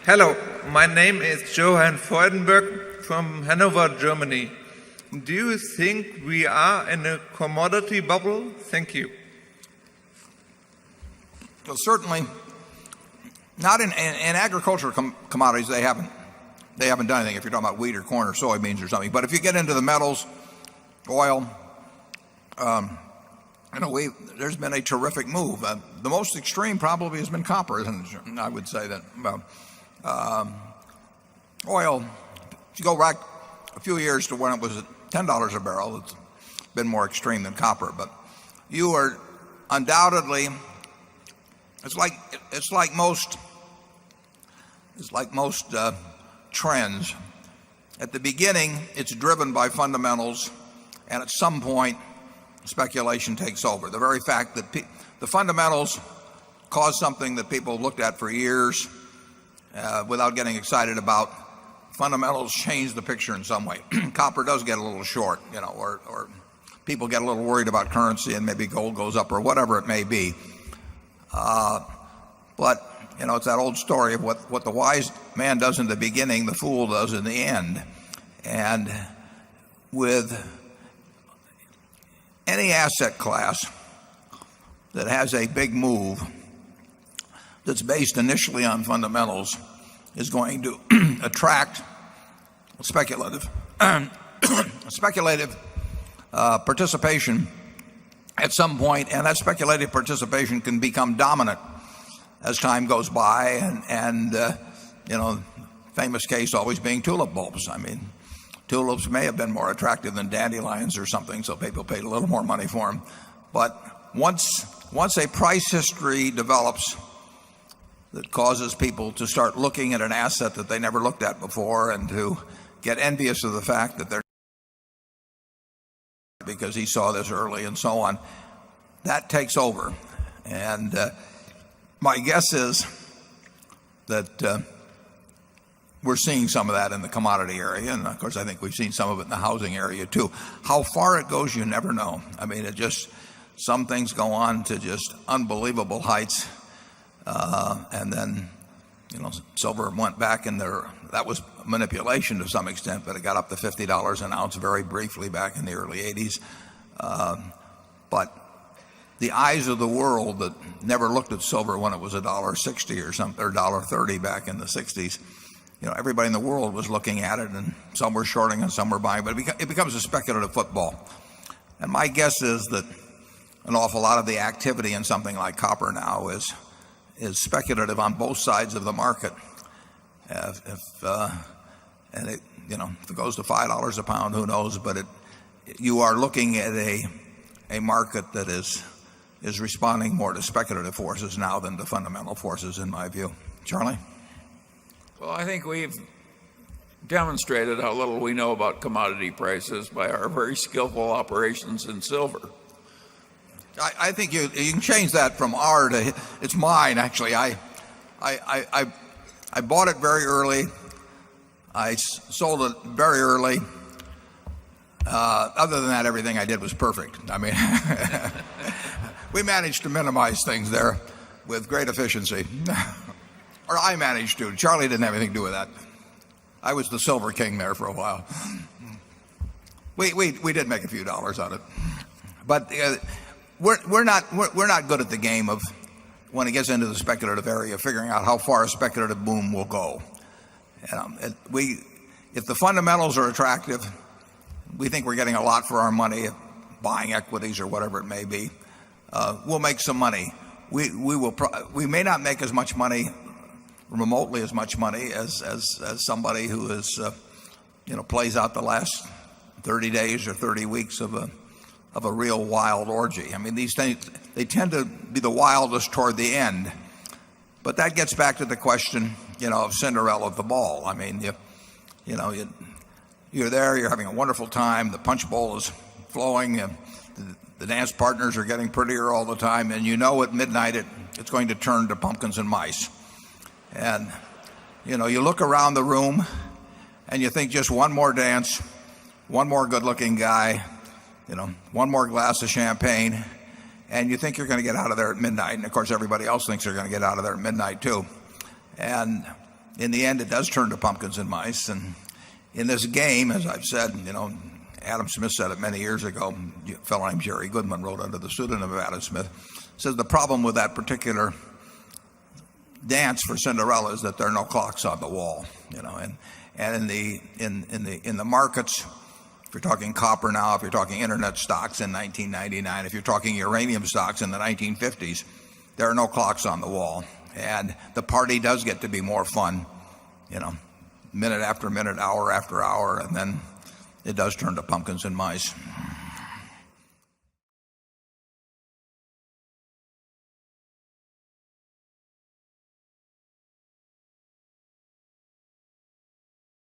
Hello, my name is Johann Freudenberg from Hanover, Germany. Do you think we are in a commodity bubble? Thank you. Well, certainly not in agricultural commodities. They haven't done anything if you're talking about wheat or corn or soybeans or something. But if you get into the metals, oil, there's been a terrific move. The most extreme probably has been copper, and I would say that oil, if you go back a few years to when it was at $10 a barrel, it's been more extreme than copper. But you are undoubtedly, it's like most trends. At the beginning, it's driven by fundamentals, and at some point, speculation takes over. The very fact that the fundamentals cause something that people have looked at for years without getting excited about, fundamentals change the picture in some way. Copper does get a little short, or people get a little worried about currency and maybe gold goes up or whatever it may be. But it's that old story of what the wise man does in the beginning, the fool does in the end. And with any asset class that has a big move that's based initially on fundamentals is going to attract speculative participation at some point, and that speculative participation can become dominant as time goes by, and famous case always being tulip bulbs. I mean, tulips may have been more attractive than dandelions or something, so people paid a little more money for them. But once a price history develops that causes people to start looking at an asset that they never looked at before and to get envious of the fact that they're because he saw this early and so on, that takes over. And my guess is that we're seeing some of that in the commodity area, and of course I think we've seen some of it in the housing area too. How far it goes, you never know. I mean, some things go on to just unbelievable heights, and then silver went back in there. That was manipulation to some extent, but it got up to $50 an ounce very briefly back in the early 80s. But the eyes of the world that never looked at silver when it was $1.60 or something, or $1.30 back in the 60s, everybody in the world was looking at it, and some were shorting and some were buying, but it becomes a speculative football. And my guess is that an awful lot of the activity in something like copper now is speculative on both sides of the market. If it goes to $5 a pound, who knows? But you are looking at a market that is responding more to speculative forces now than to fundamental forces, in my view. Charlie? Well, I think we've demonstrated how little we know about commodity prices by our very skillful operations in silver. I think you can change that from R to it's mine. Actually, I bought it very early. I sold it very early. Other than that, everything I did was perfect. I mean, we managed to minimize things there with great efficiency. Or I managed to. Charlie didn't have anything to do with that. I was the silver king there for a while. We did make a few dollars on it, but we're not good at the game of, when it gets into the speculative area, figuring out how far a speculative boom will go. If the fundamentals are attractive, we think we're getting a lot for our money, buying equities or whatever it may be. We'll make some money. We may not make as much money, remotely as much money as somebody who is plays out the last 30 days or 30 weeks of a real wild orgy. I mean, these things, they tend to be the wildest toward the end. But that gets back to the question, of Cinderella the ball. I mean, you're there, you're having a wonderful time, the punch bowl is flowing, and the dance partners are getting prettier all the time, and at midnight it's going to turn to pumpkins and mice. And you look around the room and you think just one more dance, one more good-looking guy, one more glass of champagne, and you think you're going to get out of there at midnight. And of course everybody else thinks they're going to get out of there at midnight too. And in the end, it does turn to pumpkins and mice. And in this game, as I've said, Adam Smith said it many years ago. A fellow named Jerry Goodman wrote under the pseudonym of Adam Smith. Says the problem with that particular dance for Cinderella is that there are no clocks on the wall. And in the markets, if you're talking copper now, if you're talking internet stocks in 1999, if you're talking uranium stocks in the 1950s, there are no clocks on the wall. And the party does get to be more fun, minute after minute, hour after hour, and then it does turn to pumpkins and mice.